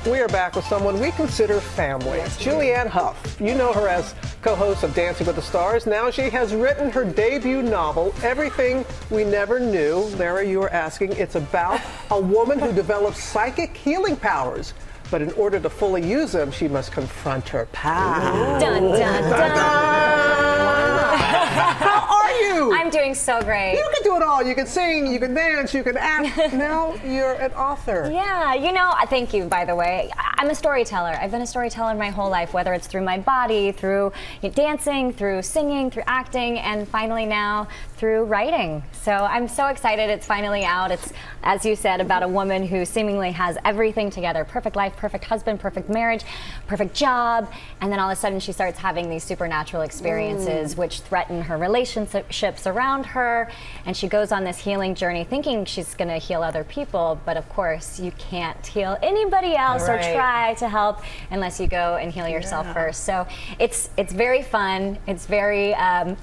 We are back with someone we consider family, Julianne Hough. You know her as co-host of Dancing with the Stars. Now she has written her debut novel, Everything We Never Knew. Larry, you were asking. It's about a woman who develops psychic healing powers. But in order to fully use them, she must confront her past. Dun, dun, dun. How are you? I'm doing so great. You can do it all. You can sing, you can dance, you can act. Now you're an author. Yeah, thank you, by the way. I'm a storyteller. I've been a storyteller my whole life, whether it's through my body, through dancing, through singing, through acting, and finally now through writing. So I'm so excited it's finally out. It's, as you said, about a woman who seemingly has everything together. Perfect life, perfect husband, perfect marriage, perfect job, and then all of a sudden she starts having these supernatural experiences which threaten her relationships around her, and she goes on this healing journey thinking she's going to heal other people, but of course you can't heal anybody else or try to help unless you go and heal yourself first. So it's very fun. It's very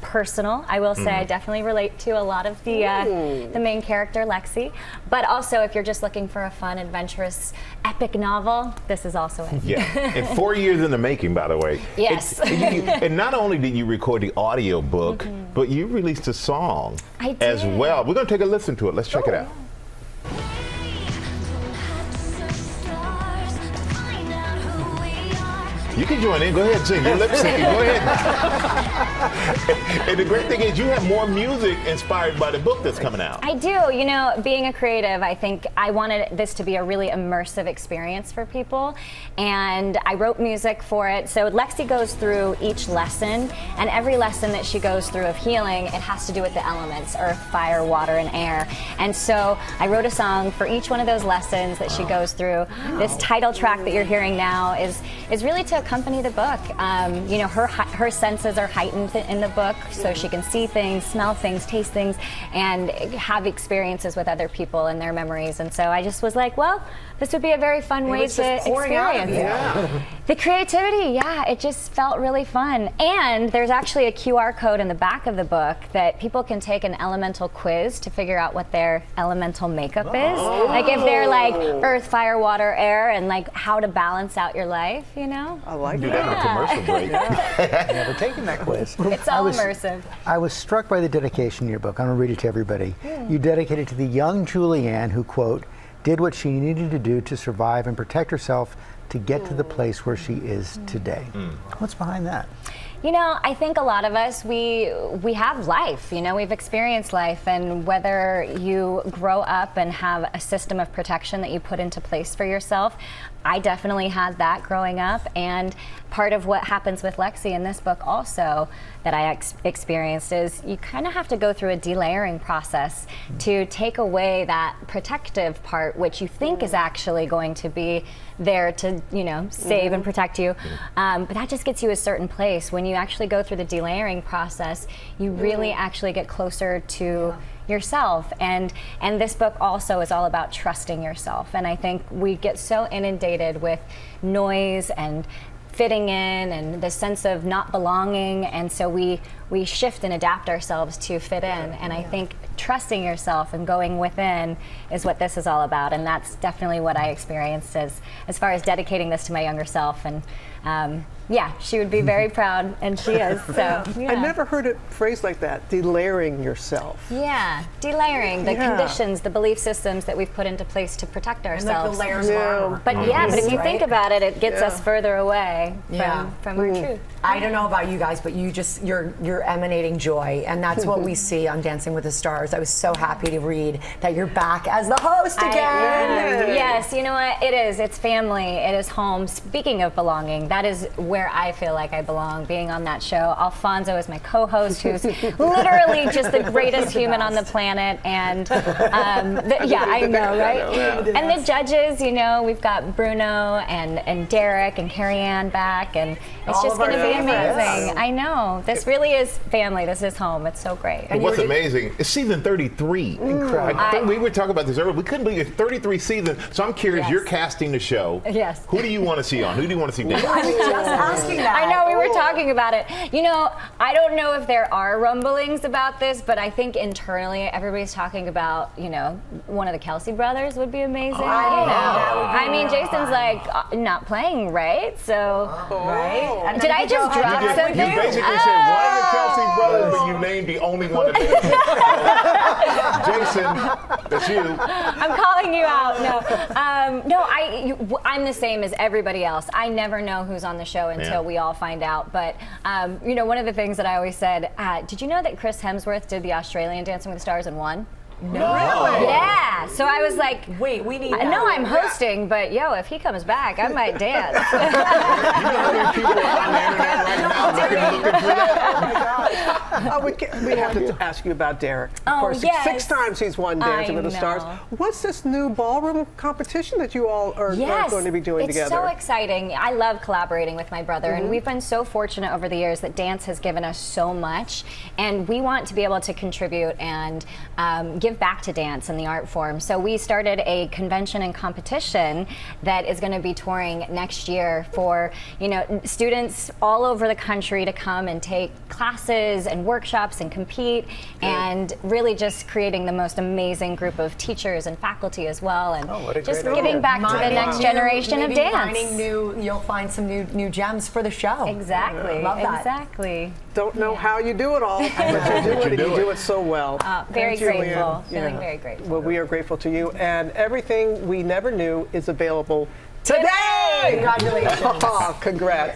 personal. I will say I definitely relate to a lot of the main character, Lexi, but also if you're just looking for a fun, adventurous, epic novel, this is also it. Yeah, and 4 years in the making, by the way. Yes. And not only did you record the audio book, but you released a song as well. We're going to take a listen to it. Let's check it out. You can join in. Go ahead and sing. You're lip syncing. Go ahead. And the great thing is you have more music inspired by the book that's coming out. I do. Being a creative, I think I wanted this to be a really immersive experience for people. And I wrote music for it. So Lexi goes through each lesson, and every lesson that she goes through of healing, it has to do with the elements, earth, fire, water, and air. And so I wrote a song for each one of those lessons that she goes through. This title track that you're hearing now is really to accompany the book. Her senses are heightened in the book, so she can see things, smell things, taste things, and have experiences with other people and their memories. And so I just was like, well, this would be a very fun way to experience the creativity. It just felt really fun. And there's actually a QR code in the back of the book that people can take an elemental quiz to figure out what their elemental makeup is. Like if they're like earth, fire, water, air, and like how to balance out your life, I like do that in a commercial break. Never taken that quiz. It's all immersive. I was struck by the dedication in your book. I'm going to read it to everybody. You dedicate it to the young Julianne who, quote, did what she needed to do to survive and protect herself to get to the place where she is today. What's behind that? I think a lot of us, we have life, we've experienced life, and whether you grow up and have a system of protection that you put into place for yourself, I definitely had that growing up, and part of what happens with Lexi in this book also that I experienced is you kind of have to go through a delayering process to take away that protective part, which you think is actually going to be there to, save and protect you. But that just gets you a certain place. When you actually go through the delayering process, you really actually get closer to yourself, and this book also is all about trusting yourself. And I think we get so inundated with noise and fitting in and the sense of not belonging, and so we shift and adapt ourselves to fit in. And I think trusting yourself and going within is what this is all about, and that's definitely what I experienced as far as dedicating this to my younger self. And she would be very proud, and she is. So I never heard it phrased like that, delayering yourself. Yeah, delayering the conditions, the belief systems that we've put into place to protect ourselves. And like the layers of armor. But but if you think about it, it gets us further away from our truth. I don't know about you guys, but you're emanating joy, and that's what we see on Dancing with the Stars. I was so happy to read that you're back as the host again. Yes, you know what? It is. It's family. It is home. Speaking of belonging, that is where I feel like I belong, being on that show. Alfonso is my co-host, who's literally just the greatest human on the planet. And I know, right? And the judges, we've got Bruno and Derek and Carrie Ann back, and it's just going to be amazing. I know. This really is family. This is home. It's so great. And what's amazing is season 33. Incredible. I think we were talking about this earlier. We couldn't believe it's 33 seasons. So I'm curious, Yes. you're casting the show. Yes. Who do you want to see on? Who do you want to see next? I was just asking that. I know, we were talking about it. You know, I don't know if there are rumblings about this, but I think internally everybody's talking about, you know, one of the Kelsey brothers would be amazing. I mean, Jason's like not playing, right? So, Right? And did then I you go just ahead drop and- something? You basically said one of the Kelsey brothers, but you named the only one that did. Jason, that's you. I'm calling you out. No, I'm the same as everybody else. I never know who's on the show until we all find out. But you know, one of the things that I always said, did you know that Chris Hemsworth did the Australian Dancing with the Stars and won? No. Really? Yeah. So I was like, Wait, we need I that. know I'm hosting, but yo, if he comes back, I might dance. You know how many people are on the internet right now looking for that? We have to ask you about Derek. Of course, yes. 6 times he's won Dancing with the Stars. What's this new ballroom competition that you all are going to be doing together? It's so exciting. I love collaborating with my brother, and we've been so fortunate over the years that dance has given us so much, and we want to be able to contribute and give back to dance and the art form. So we started a convention and competition that is going to be touring next year for, you know, students all over the country to come and take classes and workshops and compete, and really just creating the most amazing group of teachers and faculty as well, and just giving back to the next generation of dance. You'll find some new gems for the show. Exactly. Love that. Exactly. Don't know how you do it all, but you do it, and you do it so well. Very Thank you, grateful. Julianne. Feeling very grateful. Well, we are grateful to you, and everything we never knew is available today. Congratulations. Congrats.